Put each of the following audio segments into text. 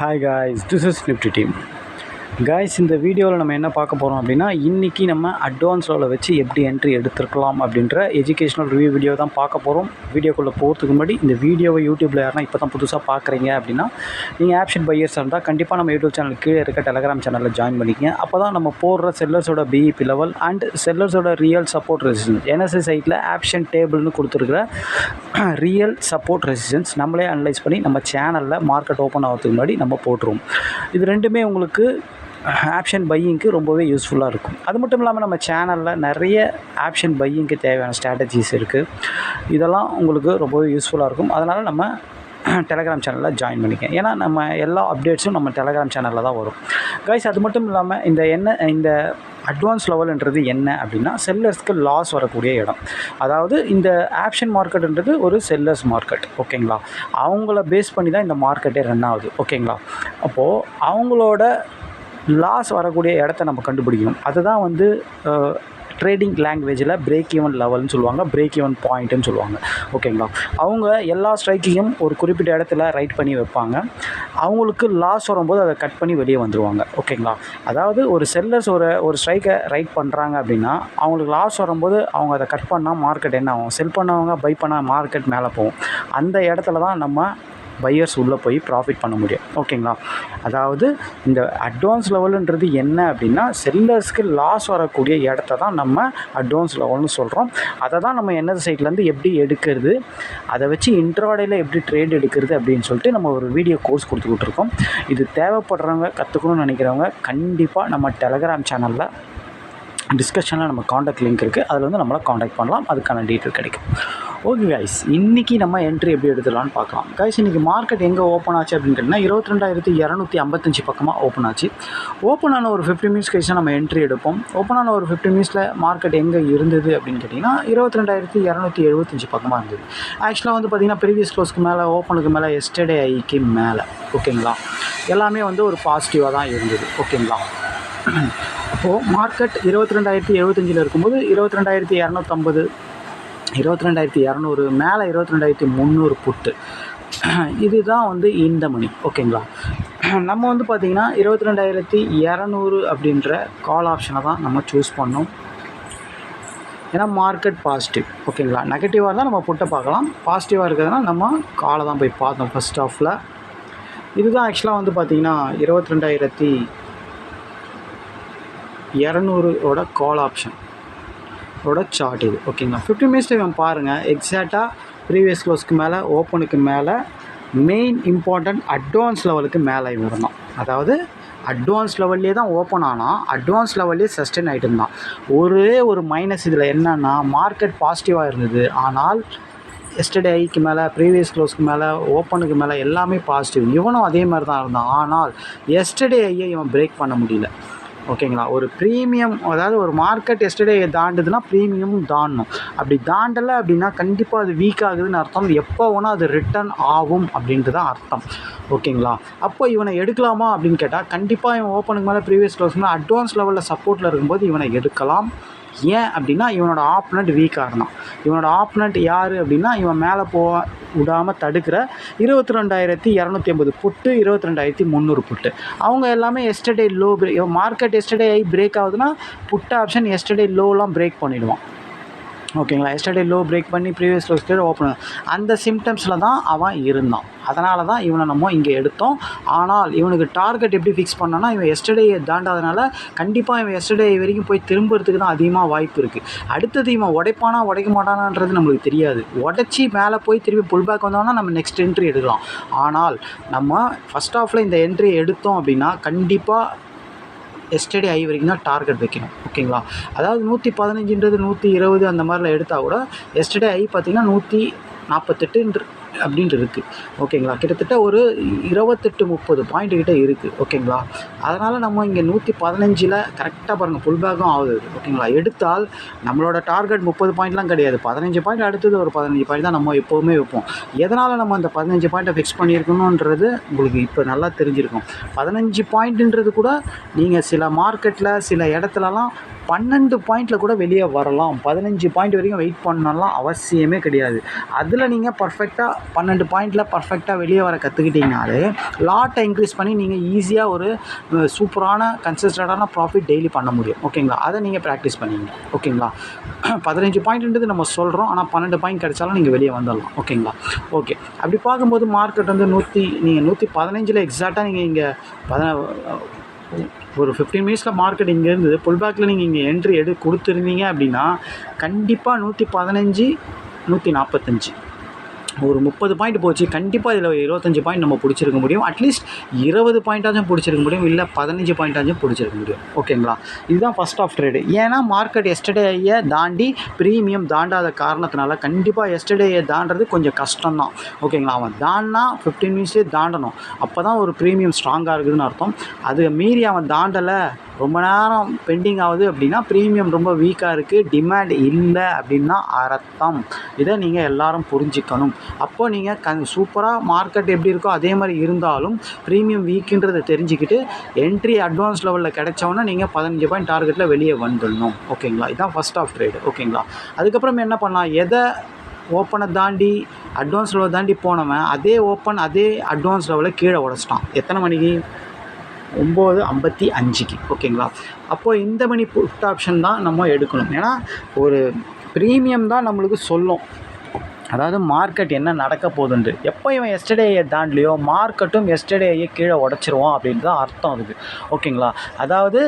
Hi guys, this is Nifty Team. Guys இந்த வீடியோவில் நம்ம என்ன பார்க்க போகிறோம் அப்படின்னா இன்றைக்கி நம்ம அட்வான்ஸ் லெவலில் வச்சு எப்படி என்ட்ரி எடுத்துருக்கலாம் அப்படின்ற எஜுகேஷனல் ரிவ்யூ வீடியோ தான் பார்க்க போகிறோம். வீடியோக்குள்ளே போகிறதுக்கு முன்னாடி இந்த வீடியோவை யூடியூப்பில் யாருன்னா இப்போ தான் புதுசாக பார்க்குறீங்க அப்படின்னா நீங்கள் ஆப்ஷன் பையர்ஸ் இருந்தால் கண்டிப்பாக நம்ம யூடியூப் சேனல் கீழே இருக்க டெலகிராம் சேனலில் ஜாயின் பண்ணிக்கங்க. அப்போ தான் நம்ம போடுற செல்லர்ஸோட பிஇபி லெவல் அண்ட் செல்லர்ஸோட ரியல் சப்போர்ட் ரெசிஸ்டன்ஸ் என்எஸ்சி சைட்டில் ஆப்ஷன் டேபிள்னு கொடுத்துருக்குற ரியல் சப்போர்ட் ரெசிஸ்டன்ஸ் நம்மளே அனலைஸ் பண்ணி நம்ம சேனலில் மார்க்கெட் ஓப்பன் ஆகிறதுக்கு முன்னாடி நம்ம போட்டுருவோம். இது ரெண்டுமே உங்களுக்கு ஆப்ஷன் பையிங்க்கு ரொம்பவே யூஸ்ஃபுல்லாக இருக்கும். அது மட்டும் இல்லாமல் நம்ம சேனலில் நிறைய ஆப்ஷன் பையிங்க்கு தேவையான ஸ்ட்ராட்டஜிஸ் இருக்குது. இதெல்லாம் உங்களுக்கு ரொம்பவே யூஸ்ஃபுல்லாக இருக்கும். அதனால் நம்ம டெலகிராம் சேனலில் ஜாயின் பண்ணிக்கேன். ஏன்னா நம்ம எல்லா அப்டேட்ஸும் நம்ம டெலகிராம் சேனலில் தான் வரும் கைஸ். அது மட்டும் இல்லாமல் இந்த அட்வான்ஸ் லெவல்ன்றது என்ன அப்படின்னா செல்லர்ஸ்க்கு லாஸ் வரக்கூடிய இடம். அதாவது இந்த ஆப்ஷன் மார்க்கெட்டுன்றது ஒரு செல்லர்ஸ் மார்க்கெட், ஓகேங்களா. அவங்கள பேஸ் பண்ணி தான் இந்த மார்க்கெட்டே ரன் ஆகுது, ஓகேங்களா. அப்போது அவங்களோட லாஸ் வரக்கூடிய இடத்த நம்ம கண்டுபிடிக்கணும். அதுதான் ட்ரேடிங் லாங்குவேஜில் பிரேக் ஈவன் லெவல்னு சொல்லுவாங்க, பிரேக் ஈவன் பாயிண்ட்டுன்னு சொல்லுவாங்க, ஓகேங்களா. அவங்க எல்லா ஸ்ட்ரைக்கையும் ஒரு குறிப்பிட்ட இடத்துல ரைட் பண்ணி வைப்பாங்க. அவங்களுக்கு லாஸ் வரும்போது அதை கட் பண்ணி வெளியே வந்துடுவாங்க, ஓகேங்களா. அதாவது ஒரு செல்லர்ஸ் ஒரு ஸ்ட்ரைக்கை ரைட் பண்ணுறாங்க அப்படின்னா அவங்களுக்கு லாஸ் வரும்போது அவங்க அதை கட் பண்ணால் மார்க்கெட் என்ன ஆகும், செல் பண்ணவங்க பை பண்ணால் மார்க்கெட் மேலே போகும். அந்த இடத்துல தான் நம்ம பையர்ஸ் உள்ளே போய் ப்ராஃபிட் பண்ண முடியும், ஓகேங்களா. அதாவது இந்த அட்வான்ஸ் லெவலுன்றது என்ன அப்படின்னா செல்லர்ஸ்க்கு லாஸ் வரக்கூடிய இடத்த தான் நம்ம அட்வான்ஸ் லெவல்னு சொல்கிறோம். அதை தான் நம்ம என்ன சைட்லேருந்து எப்படி எடுக்கிறது, அதை வச்சு இன்ட்ராடேயில் எப்படி ட்ரேட் எடுக்கிறது அப்படின்னு சொல்லிட்டு நம்ம ஒரு வீடியோ கோர்ஸ் கொடுத்துக்கிட்டு இருக்கோம். இது தேவைப்படுறவங்க, கற்றுக்கணும்னு நினைக்கிறவங்க கண்டிப்பாக நம்ம டெலகிராம் சேனலில் டிஸ்கஷனில் நம்ம காண்டாக்ட் லிங்க் இருக்குது, அதில் நம்மளை காண்டாக்ட் பண்ணலாம், அதுக்கான டீட்டெயில் கிடைக்கும். ஓகே கைஸ், இன்றைக்கி நம்ம என்ட்ரி எப்படி எடுத்துடலான்னு பார்க்கலாம். கைஸ், இன்றைக்கி மார்க்கெட் எங்கே ஓப்பன் ஆச்சு அப்படின்னு கேட்டிங்கன்னா 22,255 பக்கமாக ஓப்பன் ஆச்சு. ஓப்பன் ஆன ஒரு 15 மினிட்ஸ் கழிச்சு நம்ம என்ட்ரி எடுப்போம். ஓப்பன் ஆன ஒரு 15 மினிட்ஸில் மார்க்கெட் எங்கே இருந்தது அப்படின்னு கேட்டிங்கன்னா 22,275 பக்கமாக இருந்தது. ஆக்சுவலாக பார்த்திங்கன்னா ப்ரீவியஸ் க்ளோஸ்க்கு மேலே, ஓப்பனுக்கு மேலே, எஸ்டர்டே ஐக்கு மேலே, ஓகேங்களா. எல்லாமே ஒரு பாசிட்டிவாக தான் இருந்தது, ஓகேங்களா. அப்போது மார்க்கெட் 22,075 இருக்கும்போது 22,250, 22,200 மேலே 22,300 புட்டு, இதுதான் இந்த மணி, ஓகேங்களா. நம்ம பார்த்திங்கன்னா 22,200 அப்படின்ற கால் ஆப்ஷனை தான் நம்ம சூஸ் பண்ணோம். ஏன்னா மார்க்கெட் பாசிட்டிவ், ஓகேங்களா. நெகட்டிவாக இருந்தால் நம்ம புட்டை பார்க்கலாம், பாசிட்டிவாக இருக்கிறதுனா நம்ம காலை தான் போய் பார்த்தோம் ஃபஸ்ட் ஆஃபில். இதுதான் ஆக்சுவலாக பார்த்திங்கன்னா 22,200 கால் ஆப்ஷன் சார்ட் இது, ஓகேங்களா. 15 மினிட்ஸ் டைம் பாருங்கள். எக்ஸாக்டாக ப்ரீவியஸ் க்ளோஸ்க்கு மேலே, ஓப்பனுக்கு மேலே, மெயின் இம்பார்ட்டன்ட் அட்வான்ஸ் லெவலுக்கு மேலே வரணும். அதாவது அட்வான்ஸ் லெவல்லே தான் ஓப்பன் ஆனால் அட்வான்ஸ் லெவல்லே சஸ்டெயின் ஆகிட்டு தான். ஒரே ஒரு மைனஸ் இதில் என்னென்னா மார்க்கெட் பாசிட்டிவாக இருந்தது, ஆனால் எஸ்டர்டே ஐக்கு மேலே, ப்ரீவியஸ் க்ளோஸ்க்கு மேலே, ஓப்பனுக்கு மேலே எல்லாமே பாசிட்டிவ். இவனும் அதே மாதிரி தான் இருந்தான். ஆனால் எஸ்டர்டே ஐயை இவன் பிரேக் பண்ண முடியல, ஓகேங்களா. ஒரு ப்ரீமியம், அதாவது ஒரு மார்க்கெட் எஸ்டர்டே தாண்டுதுன்னா ப்ரீமியமும் தாண்டணும். அப்படி தாண்டலை அப்படின்னா கண்டிப்பாக அது வீக் ஆகுதுன்னு அர்த்தம். எப்போ வேணால் அது ரிட்டர்ன் ஆகும் அப்படின்ட்டு தான் அர்த்தம், ஓகேங்களா. அப்போ இவனை எடுக்கலாமா அப்படின்னு கேட்டால் கண்டிப்பாக இவன் ஓப்பனுக்கு மேலே, ப்ரீவியஸ் க்ளோஸ் மேலே, அட்வான்ஸ் லெவலில் சப்போர்ட்டில் இருக்கும்போது இவனை எடுக்கலாம். ஏன் அப்படின்னா இவனோட ஆப்பனண்ட் வீக்காக இருந்தான். இவனோட ஆப்பனண்ட் யார் அப்படின்னா இவன் மேலே போக விடாமல் தடுக்கிற 22,250 புட்டு, 22,300 புட்டு. அவங்க எல்லாமே yesterday low market yesterday break ஆகுதுன்னா புட்டு ஆப்ஷன் எஸ்டர்டே லோலாம் பிரேக் பண்ணிவிடுவான், ஓகேங்களா. எஸ்டர்டே லோ பிரேக் பண்ணி ப்ரீவியஸ் க்ளோஸ்க்கு ஓப்பன், அந்த சிம்டம்ஸில் தான் அவன் இருந்தான். அதனால தான் இவனை நம்ம இங்கே எடுத்தோம். ஆனால் இவனுக்கு டார்கெட் எப்படி ஃபிக்ஸ் பண்ணோன்னா இவன் எஸ்டர்டேயை தாண்டாதனால கண்டிப்பாக இவன் எஸ்டர்டே வரைக்கும் போய் திரும்புறதுக்கு தான் அதிகமாக வாய்ப்பு இருக்குது. அடுத்தது இவன் உடைப்பானா உடைக்க மாட்டானான்றது நம்மளுக்கு தெரியாது. உடச்சி மேலே போய் திரும்பி புல் பேக் வந்தோன்னா நம்ம நெக்ஸ்ட் என்ட்ரி எடுக்கலாம். ஆனால் நம்ம ஃபஸ்ட் ஆஃபில் இந்த என்ட்ரி எடுத்தோம் அப்படின்னா கண்டிப்பாக எஸ்டர்டே ஐ வரைக்கும் தான் டார்கெட் வைக்கணும், ஓகேங்களா. அதாவது 115ன்றது 120 அந்த மாதிரிலாம் எடுத்தால் கூட எஸ்டர்டே ஐ பார்த்திங்கன்னா 148 அப்படின்ட்டு இருக்குது, ஓகேங்களா. கிட்டத்தட்ட ஒரு 28-30 பாயிண்ட் கிட்டே இருக்குது, ஓகேங்களா. அதனால் நம்ம இங்கே 115ல் கரெக்டாக பாருங்கள் புல் பேக்கும் ஆகுது, ஓகேங்களா. எடுத்தால் நம்மளோட டார்கெட் 30 பாயிண்ட்லாம் கிடையாது, 15 பாயிண்ட், அடுத்தது ஒரு 15 பாயிண்ட் தான் நம்ம எப்போவுமே வைப்போம். எதனால் நம்ம அந்த 15 பாயிண்ட்டை ஃபிக்ஸ் பண்ணியிருக்கணுன்றது உங்களுக்கு இப்போ நல்லா தெரிஞ்சிருக்கும். 15 பாயிண்ட்டுன்றது கூட நீங்கள் சில மார்க்கெட்டில் சில இடத்துலலாம் 12 பாயிண்டில் கூட வெளியே வரலாம். 15 பாயிண்ட் வரைக்கும் வெயிட் பண்ணலாம் அவசியமே கிடையாது. அதில் நீங்கள் பர்ஃபெக்டாக 12 பாயிண்டில் பர்ஃபெக்டாக வெளியே வர கற்றுக்கிட்டிங்கனாலே லாட்டை இன்க்ரீஸ் பண்ணி நீங்கள் ஈஸியாக ஒரு சூப்பரான கன்சிஸ்டண்டான ப்ராஃபிட் டெய்லி பண்ண முடியும். ஓகேங்களா, அதை நீங்கள் ப்ராக்டிஸ் பண்ணிங்க. ஓகேங்களா, 15 பாயிண்ட்ன்றது நம்ம சொல்கிறோம், ஆனால் 12 பாயிண்ட் கிடைச்சாலும் நீங்கள் வெளியே வந்துடலாம். ஓகேங்களா, ஓகே. அப்படி பார்க்கும்போது மார்க்கெட் வந்து நீங்கள் 115 எக்ஸாக்டாக நீங்கள் இங்கே ஒரு 15 மினிட்ஸில் மார்க்கெட் இங்கேருந்து புல் பேக்கில் நீங்கள் இங்கே என்ட்ரி கொடுத்துருந்தீங்க அப்படின்னா கண்டிப்பாக 115 145 ஒரு 30 பாயிண்ட் போச்சு. கண்டிப்பாக இதில் 25 பாயிண்ட் நம்ம பிடிச்சிருக்க முடியும். அட்லீஸ்ட் 20 பாயிண்ட்டாச்சும் பிடிச்சிருக்க முடியும், இல்லை 15 பாயிண்ட்டாச்சும் பிடிச்சிருக்க முடியும். ஓகேங்களா, இதுதான் ஃபஸ்ட் ஆஃப் ட்ரேடு. ஏன்னா மார்க்கெட் எஸ்டர்டேயை தாண்டி ப்ரீமியம் தாண்டாத காரணத்தினால கண்டிப்பாக எஸ்டர்டேயை தாண்டது கொஞ்சம் கஷ்டம்தான். ஓகேங்களா, அவன் தாண்டினா 15 மினிட்ஸே தாண்டணும். அப்போ தான் ஒரு ப்ரீமியம் ஸ்ட்ராங்காக இருக்குதுன்னு அர்த்தம். அது மீறி அவன் தாண்டலை, ரொம்ப நேரம் பெண்டிங் ஆகுது அப்படின்னா ப்ரீமியம் ரொம்ப வீக்காக இருக்குது, டிமாண்ட் இல்லை அப்படின்னா அர்த்தம். இதை நீங்கள் எல்லோரும் புரிஞ்சுக்கணும். அப்போது நீங்கள் சூப்பராக மார்க்கெட் எப்படி இருக்கோ அதே மாதிரி இருந்தாலும் ப்ரீமியம் வீக்குன்றதை தெரிஞ்சுக்கிட்டு என்ட்ரி அட்வான்ஸ் லெவலில் கிடைச்சோன்னா நீங்கள் 15 பாயிண்ட் டார்கெட்டில் வெளியே வந்துடணும். ஓகேங்களா, இதுதான் ஃபஸ்ட் ஆஃப் ட்ரேடு. ஓகேங்களா, அதுக்கப்புறம் என்ன பண்ணலாம், எதை ஓப்பனை தாண்டி அட்வான்ஸ் லெவல் தாண்டி போனவன் அதே ஓப்பன் அதே அட்வான்ஸ் லெவலில் கீழே உடச்சிட்டான். எத்தனை மணிக்கு? 9:55. ஓகேங்களா, அப்போது இந்த மணி புட் ஆப்ஷன் தான் நம்ம எடுக்கணும். ஏன்னா ஒரு ப்ரீமியம் தான் நம்மளுக்கு சொல்லும், அதாவது மார்க்கெட் என்ன நடக்க போகுதுன்ட்டு. எப்போ இவன் எஸ்டர்டேயை தாண்டலையோ மார்க்கெட்டும் எஸ்டர்டேயை கீழே உடச்சிருவோம் அப்படின்னு தான் அர்த்தம் அதுக்கு. ஓகேங்களா, அதாவது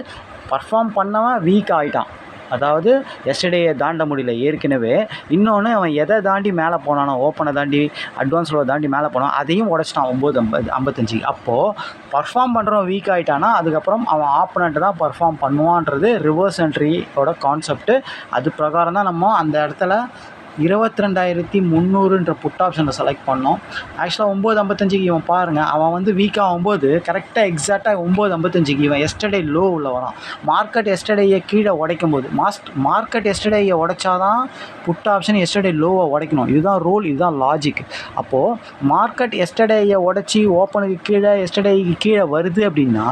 பர்ஃபார்ம் பண்ணவன் வீக் ஆகிட்டான், அதாவது எஸ்டர்டேயை தாண்ட முடியல ஏற்கனவே. இன்னொன்று அவன் எதை தாண்டி மேலே போனானோ, ஓப்பனை தாண்டி அட்வான்ஸில் தாண்டி மேலே போனான், அதையும் உடச்சிட்டான் 9:55. அப்போது பர்ஃபார்ம் பண்ணுறவன் வீக் ஆகிட்டானா அதுக்கப்புறம் அவன் ஆப்பனண்ட்டு தான் பர்ஃபார்ம் பண்ணுவான்றது ரிவர்ஸ் என்ட்ரியோட கான்செப்ட்டு. அது பிரகாரம் தான் நம்ம அந்த இடத்துல 22,300 புட் ஆப்ஷனை செலக்ட் பண்ணோம். ஆக்சுவலாக 9:55 இவன் பாருங்கள், அவன் வந்து வீக் ஆகும்போது கரெக்டாக எக்ஸாக்டாக 9:55 இவன் எஸ்டர்டே லோ உள்ள வரான். மார்க்கெட் எஸ்டர்டேயை கீழே உடைக்கும் போது மார்க்கெட் எஸ்டர்டேயை உடைச்சாதான் புட் ஆப்ஷன் எஸ்டர்டே லோவை உடைக்கணும். இதுதான் ரூல், இதுதான் லாஜிக். அப்போது மார்க்கெட் எஸ்டர்டேயை உடச்சி ஓப்பனுக்கு கீழே எஸ்டர்டேக்கு கீழே வருது அப்படின்னா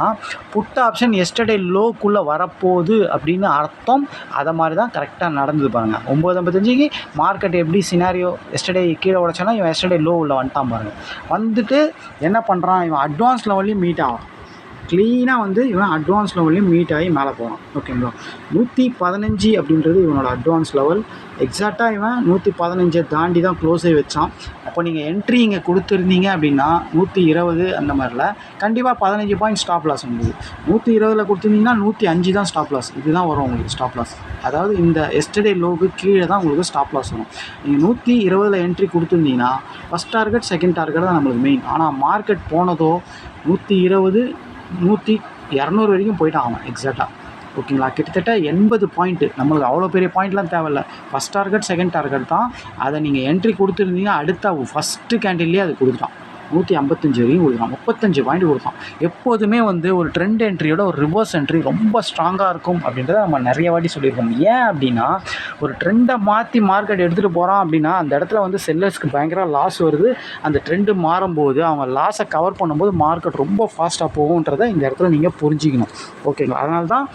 புட் ஆப்ஷன் எஸ்டர்டே லோக்குள்ளே வரப்போகுது அப்படின்னு அர்த்தம். அதை மாதிரி தான் கரெக்டாக நடந்தது பாருங்கள். 9:55 மார்க்கெட் எப்படி சினாரியோ எஸ்டர்டே கீழே உடச்சானா இவன் எஸ்டர்டே லோ உள்ள வந்துட்டான் பாருங்கள். வந்துட்டு என்ன பண்ணுறான், இவன் அட்வான்ஸ் லெவல்லையும் மீட் ஆகும். க்ளீனாக வந்து இவன் அட்வான்ஸ் லெவல்லையும் மீட் ஆகி மேலே போகிறான். ஓகேங்களா, 115 அப்படின்றது இவனோட அட்வான்ஸ் லெவல். எக்ஸாக்டாக இவன் 115 தாண்டி தான் க்ளோஸே வச்சான். அப்போ நீங்கள் என்ட்ரி இங்கே கொடுத்துருந்தீங்க அப்படின்னா 120 அந்த மாதிரில கண்டிப்பாக 15 பாயிண்ட் ஸ்டாப் லாஸ் வந்துது. 120 கொடுத்துருந்தீங்கன்னா 105 தான் ஸ்டாப் லாஸ். இதுதான் வரும் உங்களுக்கு ஸ்டாப் லாஸ். அதாவது இந்த எஸ்டர்டே லோவுக்கு கீழே தான் உங்களுக்கு ஸ்டாப் லாஸ் வரும். நீங்கள் 120 என்ட்ரி கொடுத்துருந்தீங்கன்னா ஃபஸ்ட் டார்கெட் செகண்ட் டார்கெட் தான் நம்மளுக்கு மெயின். ஆனால் மார்க்கெட் போனதோ 120 200 வரைக்கும் போயிட்டான் அவன் எக்ஸாக்டாக. ஓகேங்களா, கிட்டத்தட்ட 80 பாயிண்ட்டு. நம்மளுக்கு அவ்வளோ பெரிய பாயிண்ட்லாம் தேவையில்லை. ஃபஸ்ட் டார்கெட் செகண்ட் டார்கெட் தான். அதை நீங்கள் என்ட்ரி கொடுத்துருந்தீங்க அடுத்த ஃபஸ்ட்டு கேண்டில்லே அது கொடுத்துட்டான். 155 வரையும் கொடுத்தான், 35 பாயிண்ட் கொடுத்தான். எப்போதுமே வந்து ஒரு ட்ரெண்ட் என்ட்ரியோட ஒரு ரிவர்ஸ் என்ட்ரி ரொம்ப ஸ்ட்ராங்காக இருக்கும் அப்படின்றத நம்ம நிறைய வாட்டி சொல்லியிருக்கோம். ஏன் அப்படின்னா ஒரு ட்ரெண்டை மாற்றி மார்க்கெட் எடுத்துகிட்டு போகிறான் அப்படின்னா அந்த இடத்துல வந்து செல்லர்ஸ்க்கு பயங்கர லாஸ் வருது. அந்த ட்ரெண்டு மாறும்போது அவங்க லாஸை கவர் பண்ணும்போது மார்க்கெட் ரொம்ப ஃபாஸ்ட்டாக போகுன்றதை இந்த இடத்துல நீங்கள் புரிஞ்சிக்கணும். ஓகேங்களா, அதனால தான்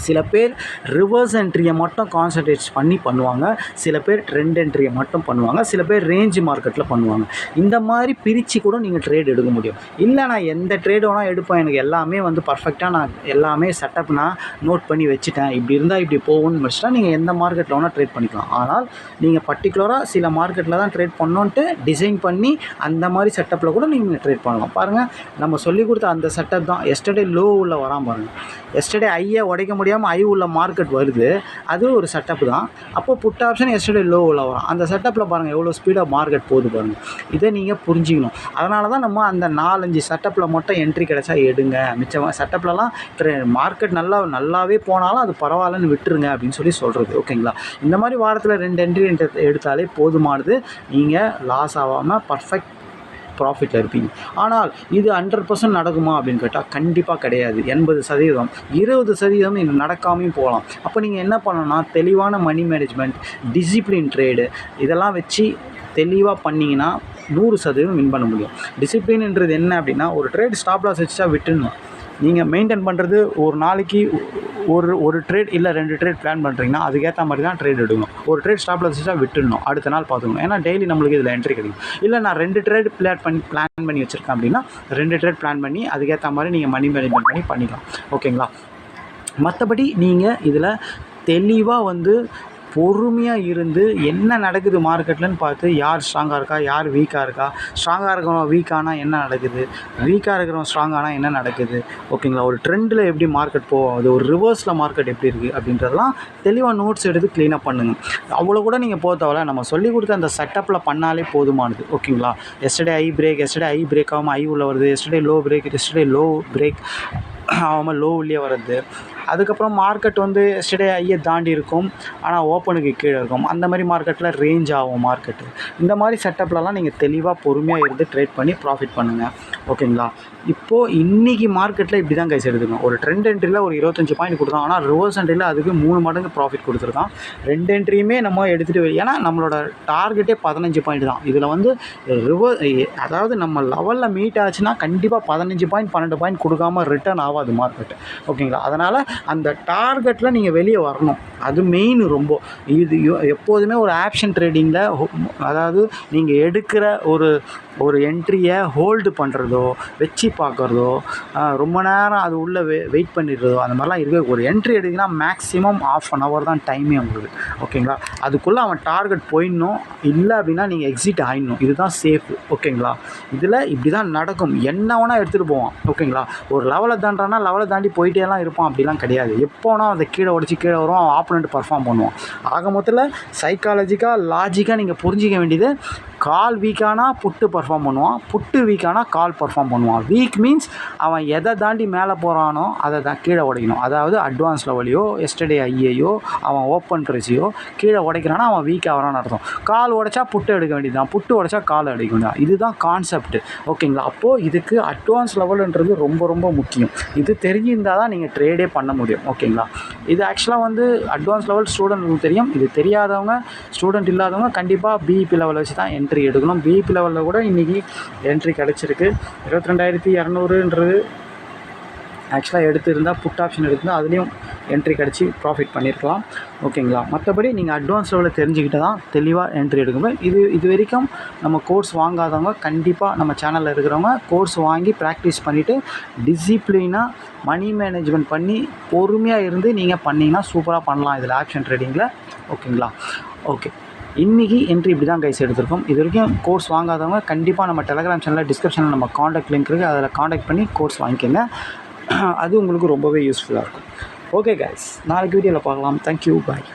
சில பேர் ரிவர்ஸ் என்ட்ரியை மட்டும் கான்சன்ட்ரேட் பண்ணி பண்ணுவாங்க, சில பேர் ட்ரெண்ட் என்ட்ரியை மட்டும் பண்ணுவாங்க, சில பேர் ரேஞ்ச் மார்க்கெட்டில் பண்ணுவாங்க. இந்த மாதிரி பிரித்து கூட நீங்கள் ட்ரேட் எடுக்க முடியும். இல்லை நான் எந்த ட்ரேடு வேணால் எடுப்பேன், எனக்கு எல்லாமே வந்து பர்ஃபெக்டாக நான் எல்லாமே செட்டப் நான் நோட் பண்ணி வச்சுட்டேன், இப்படி இருந்தால் இப்படி போகும்னு வச்சுட்டா நீங்கள் எந்த மார்க்கெட்டில் வேணால் ட்ரேட் பண்ணிக்கலாம். ஆனால் நீங்கள் பர்டிகுலராக சில மார்க்கெட்டில் தான் ட்ரேட் பண்ணோன்ட்டு டிசைன் பண்ணி அந்த மாதிரி செட்டப்பில் கூட நீங்கள் ட்ரேட் பண்ணலாம். பாருங்கள், நம்ம சொல்லிக் கொடுத்த அந்த செட்டப் தான் எஸ்டர்டே லோ உள்ள வரான் பாருங்கள். எஸ்டர்டே ஐயை உடைக்க முடியாமல் ஐ உள்ள மார்க்கெட் வருது, அது ஒரு செட்டப் தான். அப்போது புட் ஆப்ஷன் எஸ்டர்டே லோ உள்ள வரும். அந்த செட்டப்பில் பாருங்கள் எவ்வளோ ஸ்பீடாக மார்க்கெட் போகுது பாருங்கள். இதை நீங்கள் புரிஞ்சிக்கணும். அதனால தான் நம்ம அந்த 4-5 செட்டப்பில் மட்டும் என்ட்ரி கிடைச்சா எடுங்க, மிச்சம் செட்டப்லலாம் மார்க்கெட் நல்லாவே போனாலும் அது பரவாயில்லன்னு விட்டுருங்க அப்படின்னு சொல்கிறது. ஓகேங்களா, இந்த மாதிரி வாரத்தில் 2 என்ட்ரி எடுத்தாலே போதுமானது. நீங்கள் லாஸ் ஆகாமல் பர்ஃபெக்ட் ப்ராஃபிட்டில் இருப்பீங்க. ஆனால் இது 100% நடக்குமா அப்படின்னு கேட்டால் கண்டிப்பாக கிடையாது. 80%, 20% இது நடக்காமையும் போகலாம். அப்போ நீங்கள் என்ன பண்ணணும்னா தெளிவான மணி மேனேஜ்மெண்ட், டிசிப்ளின் ட்ரேடு இதெல்லாம் வச்சு தெளிவாக பண்ணிங்கன்னா 100% வின் பண்ண முடியும். டிசிப்ளின்ன்றது என்ன அப்படின்னா ஒரு ட்ரேட் ஸ்டாப் லாஸ் வச்சா விட்டுணும். நீங்கள் மெயின்டைன் பண்ணுறது ஒரு நாளைக்கு ஒரு ட்ரேட் இல்லை 2 ட்ரேட் பிளான் பண்ணுறீங்கன்னா அதுக்கேற்ற மாதிரி தான் ட்ரேட் எடுக்கணும். ஒரு ட்ரேட் ஸ்டாப்பில் வச்சுட்டா விட்டுடணும், அடுத்த நாள் பார்த்துக்கணும். ஏன்னா டெய்லி நம்மளுக்கு இதில் என்ட்ரி கிடைக்கும். இல்லை நான் 2 ட்ரேட் பிளான் பண்ணி வச்சுருக்கேன் அப்படின்னா 2 ட்ரேட் பிளான் பண்ணி அதுக்கேற்ற மாதிரி நீங்கள் மணி மேனேஜ்மெண்ட் பண்ணிக்கலாம். ஓகேங்களா? மற்றபடி நீங்கள் இதில் தெளிவாக வந்து பொறுமையாக இருந்து என்ன நடக்குது மார்க்கெட்லன்னு பார்த்து யார் ஸ்ட்ராங்காக இருக்கா, யார் வீக்காக இருக்கா, ஸ்ட்ராங்காக இருக்கிறவன் வீக்கானால் என்ன நடக்குது, வீக்காக இருக்கிறவன் ஸ்ட்ராங்கானால் என்ன நடக்குது, ஓகேங்களா? ஒரு ட்ரெண்டில் எப்படி மார்க்கெட் போகுது, ஒரு ரிவர்ஸில் மார்க்கெட் எப்படி இருக்குது அப்படின்றதெல்லாம் தெளிவாக நோட்ஸ் எடுத்து க்ளீனாக பண்ணுங்கள். அவ்வளோ கூட நீங்கள் போக தேவையில்ல, நம்ம சொல்லிக் கொடுத்த அந்த செட்டப்பில் பண்ணாலே போதுமானது. ஓகேங்களா? எஸ்டர்டே ஐ பிரேக் ஆகாமல் ஐ உள்ள வருது, எஸ்டர்டே லோ பிரேக் ஆகாமல் லோ உள்ளே வருது. அதுக்கப்புறம் மார்க்கெட் வந்து எஸ்டர்டே ஐயை தாண்டி இருக்கும், ஆனால் ஓப்பனுக்கு கீழே இருக்கும். அந்த மாதிரி மார்க்கெட்டில் ரேஞ்ச் ஆகும் மார்க்கெட்டு. இந்த மாதிரி செட்டப்லலாம் நீங்கள் தெளிவாக பொறுமையாக இருந்து ட்ரேட் பண்ணி ப்ராஃபிட் பண்ணுங்கள். ஓகேங்களா? இப்போது இன்றைக்கி மார்க்கெட்டில் இப்படி தான் கைஸ் எடுத்துக்கணும். ஒரு ட்ரெண்ட் என்ட்ரியில் ஒரு 25 பாயிண்ட் கொடுத்தான், ஆனால் ரிவர்ஸ் என்ட்ரியில் அதுக்கு 3 மடங்கு ப்ராஃபிட் கொடுத்துருக்கான். 2 என்ட்ரியுமே நம்ம எடுத்துகிட்டு, ஏன்னா நம்மளோட டார்கெட்டே 15 பாயிண்ட் தான். இதில் வந்து அதாவது நம்ம லெவலில் மீட் ஆச்சுன்னா கண்டிப்பாக 15 பாயிண்ட் 12 பாயிண்ட் கொடுக்காம ரிட்டர்ன் ஆகாது மார்க்கெட்டு. ஓகேங்களா? அதனால் அந்த டார்கெட்டில் நீங்கள் வெளியே வரணும், அது மெயின். ரொம்ப இது எப்போதுமே ஒரு ஆப்ஷன் ட்ரேடிங்கில், அதாவது நீங்கள் எடுக்கிற ஒரு என்ட்ரியை ஹோல்டு பண்ணுறதோ வச்சு பார்க்குறதோ ரொம்ப நேரம் அது உள்ளே வெயிட் பண்ணிடுறதோ அந்த மாதிரிலாம் இருக்குது. ஒரு என்ட்ரி எடுத்திங்கன்னா மேக்ஸிமம் ½ தான் டைமே உங்களுக்கு. ஓகேங்களா? அதுக்குள்ளே அவன் டார்கெட் போயிடணும், இல்லை அப்படின்னா நீங்கள் எக்ஸிட் ஆகிடணும். இதுதான் சேஃபு. ஓகேங்களா? இதில் இப்படி தான் நடக்கும். என்ன வேணால் எடுத்துகிட்டு போவான். ஓகேங்களா? ஒரு லெவலை தாண்டானா லெவலை தாண்டி போயிட்டேலாம் இருப்பான், அப்படிலாம் கிடையாது. எப்போனா அதை கீழே உடச்சி கீழே வரும், அவன் ஆப்போனண்ட் பர்ஃபார்ம் பண்ணுவான். ஆக மொத்தத்தில் சைக்காலஜிக்காக லாஜிக்காக நீங்கள் புரிஞ்சிக்க வேண்டியது, கால் வீக்கானா புட்டு பர்ஃபார்ம் பண்ணுவான், புட்டு வீக்கானா கால் பர்ஃபார்ம் பண்ணுவான். வீக் மீன்ஸ் அவன் எதை தாண்டி மேலே போகிறானோ அதை தான் கீழே உடைக்கணும். அதாவது அட்வான்ஸ் லெவலையோ எஸ்டர்டே ஐயையோ அவன் ஓப்பன் ப்ரைஸையோ கீழே உடைக்கிறானா அவன் வீக் ஆகிறான்னு அர்த்தம். கால் உடைச்சா புட்டு எடுக்க வேண்டியது தான், புட்டு உடைச்சா கால் எடுக்க வேண்டியது. இதுதான் கான்செப்ட். ஓகேங்களா? அப்போது இதுக்கு அட்வான்ஸ் லெவலுன்றது ரொம்ப ரொம்ப முக்கியம். இது தெரிஞ்சிருந்தால் தான் நீங்கள் ட்ரேடே பண்ண முடியும். ஓகேங்களா? இது ஆக்சுவலாக வந்து அட்வான்ஸ் லெவல் ஸ்டூடெண்ட்டுக்கு தெரியும். இது தெரியாதவங்க, ஸ்டூடெண்ட் இல்லாதவங்க கண்டிப்பாக பிஇபி லெவலில் வச்சு தான் என்ட்ரி எடுக்கணும். பிஇபி லெவலில் கூட இன்றைக்கி என்ட்ரி கிடச்சிருக்கு. 22,200ன்றது ஆக்சுவலாக எடுத்துருந்தால், புட் ஆப்ஷன் எடுத்துருந்தால் அதுலேயும் என்ட்ரி கிடச்சி ப்ராஃபிட் பண்ணியிருக்கலாம். ஓகேங்களா? மற்றபடி நீங்கள் அட்வான்ஸ் லெவலில் தெரிஞ்சுக்கிட்டு தான் தெளிவாக என்ட்ரி எடுக்கணும். இது வரைக்கும் நம்ம கோர்ஸ் வாங்காதவங்க கண்டிப்பாக நம்ம சேனலில் இருக்கிறவங்க கோர்ஸ் வாங்கி ப்ராக்டிஸ் பண்ணிவிட்டு டிசிப்ளினாக மணி மேனேஜ்மெண்ட் பண்ணி பொறுமையாக இருந்து நீங்கள் பண்ணிங்கன்னா சூப்பராக பண்ணலாம் இதில் ஆப்ஷன் ட்ரேடிங்கில். ஓகேங்களா? ஓகே, இன்றைக்கி என்ட்ரி இப்படி தான் கைஸ் எடுத்திருக்கோம். இது வரைக்கும் கோர்ஸ் வாங்காதவங்க கண்டிப்பாக நம்ம டெலகிராம் சேனலில் டிஸ்கிரிப்ஷனில் நம்ம காண்டாக்ட் லிங்க் இருக்குது, அதில் காண்டாக்ட் பண்ணி கோர்ஸ் வாங்கிக்கோங்க. அது உங்களுக்கு ரொம்பவே யூஸ்ஃபுல்லாக இருக்கும். ஓகே கைஸ், நாளைக்கு வீடியோவில் பார்க்கலாம். தேங்க்யூ, பாய்.